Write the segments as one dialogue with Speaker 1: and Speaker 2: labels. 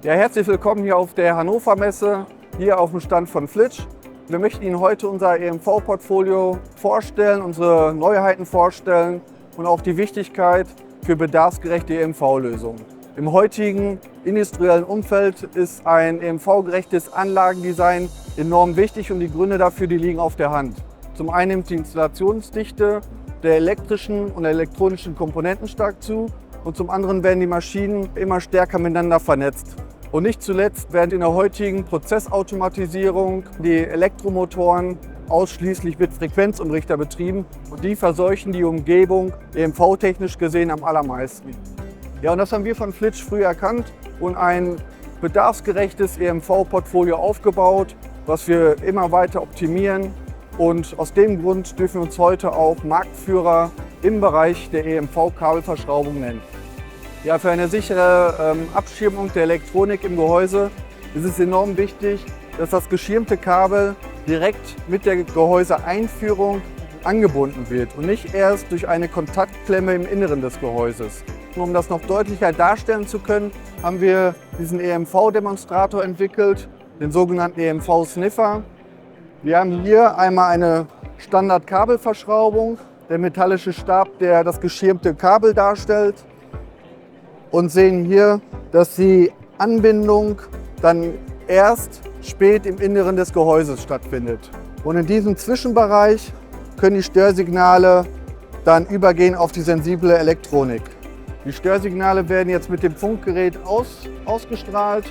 Speaker 1: Ja, herzlich willkommen hier auf der Hannover Messe, hier auf dem Stand von Flitsch. Wir möchten Ihnen heute unser EMV-Portfolio vorstellen, unsere Neuheiten vorstellen und auch die Wichtigkeit für bedarfsgerechte EMV-Lösungen. Im heutigen industriellen Umfeld ist ein EMV-gerechtes Anlagendesign enorm wichtig und die Gründe dafür, die liegen auf der Hand. Zum einen nimmt die Installationsdichte der elektrischen und elektronischen Komponenten stark zu und zum anderen werden die Maschinen immer stärker miteinander vernetzt. Und nicht zuletzt werden in der heutigen Prozessautomatisierung die Elektromotoren ausschließlich mit Frequenzumrichter betrieben und die verseuchen die Umgebung EMV-technisch gesehen am allermeisten. Ja, und das haben wir von Flitsch früh erkannt und ein bedarfsgerechtes EMV-Portfolio aufgebaut, was wir immer weiter optimieren. Und aus dem Grund dürfen wir uns heute auch Marktführer im Bereich der EMV-Kabelverschraubung nennen. Ja, für eine sichere Abschirmung der Elektronik im Gehäuse ist es enorm wichtig, dass das geschirmte Kabel direkt mit der Gehäuseeinführung angebunden wird und nicht erst durch eine Kontaktklemme im Inneren des Gehäuses. Um das noch deutlicher darstellen zu können, haben wir diesen EMV-Demonstrator entwickelt, den sogenannten EMV-Sniffer. Wir haben hier einmal eine Standard-Kabelverschraubung, der metallische Stab, der das geschirmte Kabel darstellt. Und sehen hier, dass die Anbindung dann erst spät im Inneren des Gehäuses stattfindet. Und in diesem Zwischenbereich können die Störsignale dann übergehen auf die sensible Elektronik. Die Störsignale werden jetzt mit dem Funkgerät ausgestrahlt,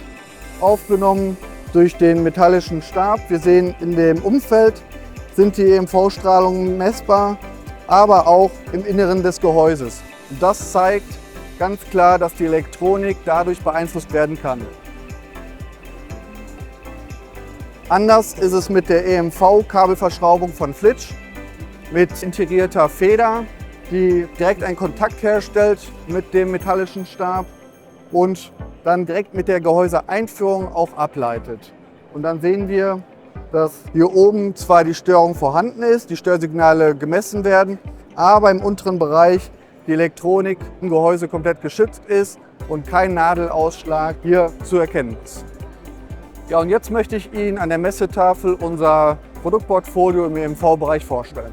Speaker 1: aufgenommen durch den metallischen Stab. Wir sehen, in dem Umfeld sind die EMV-Strahlungen messbar, aber auch im Inneren des Gehäuses. Und das zeigt ganz klar, dass die Elektronik dadurch beeinflusst werden kann. Anders ist es mit der EMV-Kabelverschraubung von Flitsch mit integrierter Feder, die direkt einen Kontakt herstellt mit dem metallischen Stab und dann direkt mit der Gehäuseeinführung auch ableitet. Und dann sehen wir, dass hier oben zwar die Störung vorhanden ist, die Störsignale gemessen werden, aber im unteren Bereich die Elektronik im Gehäuse komplett geschützt ist und kein Nadelausschlag hier zu erkennen ist. Ja, und jetzt möchte ich Ihnen an der Messetafel unser Produktportfolio im EMV-Bereich vorstellen.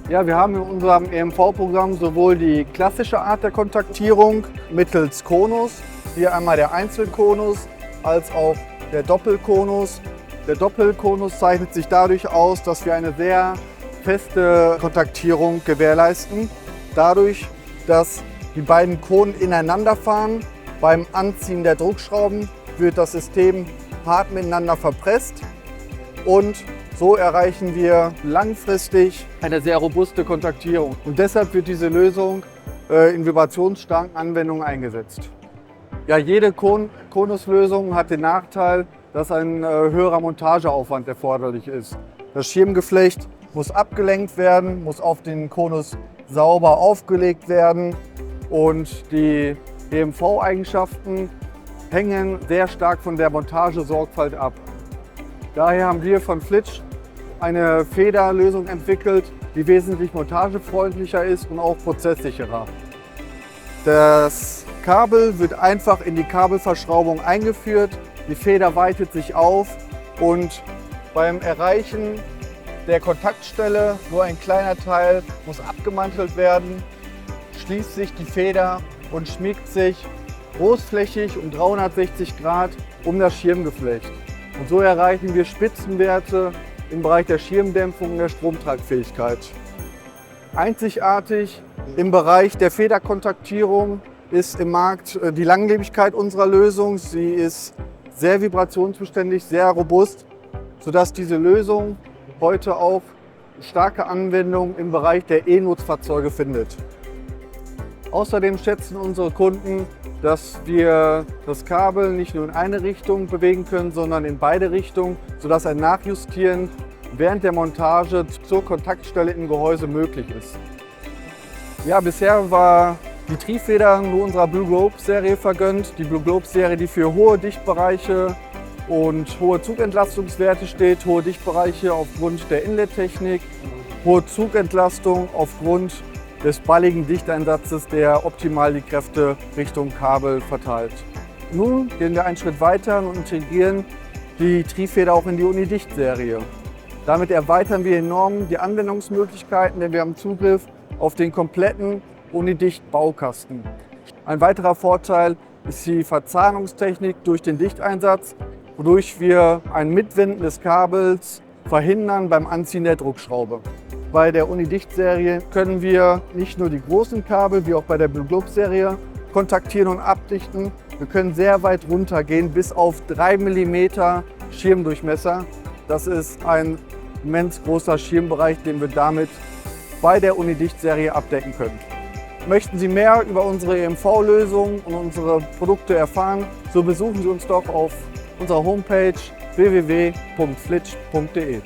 Speaker 1: Ja, wir haben in unserem EMV-Programm sowohl die klassische Art der Kontaktierung mittels Konus, hier einmal der Einzelkonus, als auch der Doppelkonus. Der Doppelkonus zeichnet sich dadurch aus, dass wir eine sehr feste Kontaktierung gewährleisten. Dadurch, dass die beiden Konen ineinander fahren. Beim Anziehen der Druckschrauben wird das System hart miteinander verpresst und so erreichen wir langfristig eine sehr robuste Kontaktierung. Und deshalb wird diese Lösung in vibrationsstarken Anwendungen eingesetzt. Ja, jede Konuslösung hat den Nachteil, dass ein höherer Montageaufwand erforderlich ist. Das Schirmgeflecht muss abgelenkt werden, muss auf den Konus sauber aufgelegt werden und die EMV-Eigenschaften hängen sehr stark von der Montagesorgfalt ab. Daher haben wir von Flitsch eine Federlösung entwickelt, die wesentlich montagefreundlicher ist und auch prozesssicherer. Das Kabel wird einfach in die Kabelverschraubung eingeführt, die Feder weitet sich auf und beim Erreichen der Kontaktstelle, nur ein kleiner Teil muss abgemantelt werden, schließt sich die Feder und schmiegt sich großflächig um 360 Grad um das Schirmgeflecht. Und so erreichen wir Spitzenwerte im Bereich der Schirmdämpfung und der Stromtragfähigkeit. Einzigartig im Bereich der Federkontaktierung ist im Markt die Langlebigkeit unserer Lösung. Sie ist sehr vibrationsbeständig, sehr robust, sodass diese Lösung heute auch starke Anwendung im Bereich der E-Nutzfahrzeuge findet. Außerdem schätzen unsere Kunden, dass wir das Kabel nicht nur in eine Richtung bewegen können, sondern in beide Richtungen, sodass ein Nachjustieren während der Montage zur Kontaktstelle im Gehäuse möglich ist. Ja, bisher war die Triebfeder nur unserer Blue Globe Serie vergönnt. Die Blue Globe Serie, die für hohe Dichtbereiche und hohe Zugentlastungswerte steht, hohe Dichtbereiche aufgrund der Inlet-Technik, hohe Zugentlastung aufgrund des balligen Dichteinsatzes, der optimal die Kräfte Richtung Kabel verteilt. Nun gehen wir einen Schritt weiter und integrieren die Triebfeder auch in die Unidicht-Serie. Damit erweitern wir enorm die Anwendungsmöglichkeiten, denn wir haben Zugriff auf den kompletten Unidicht-Baukasten. Ein weiterer Vorteil ist die Verzahnungstechnik durch den Dichteinsatz, wodurch wir ein Mitwinden des Kabels verhindern beim Anziehen der Druckschraube. Bei der Unidicht-Serie können wir nicht nur die großen Kabel, wie auch bei der Blue Globe-Serie, kontaktieren und abdichten. Wir können sehr weit runter gehen, bis auf 3 mm Schirmdurchmesser. Das ist ein immens großer Schirmbereich, den wir damit bei der Unidicht-Serie abdecken können. Möchten Sie mehr über unsere EMV-Lösungen und unsere Produkte erfahren, so besuchen Sie uns doch auf unserer Homepage www.flitsch.de.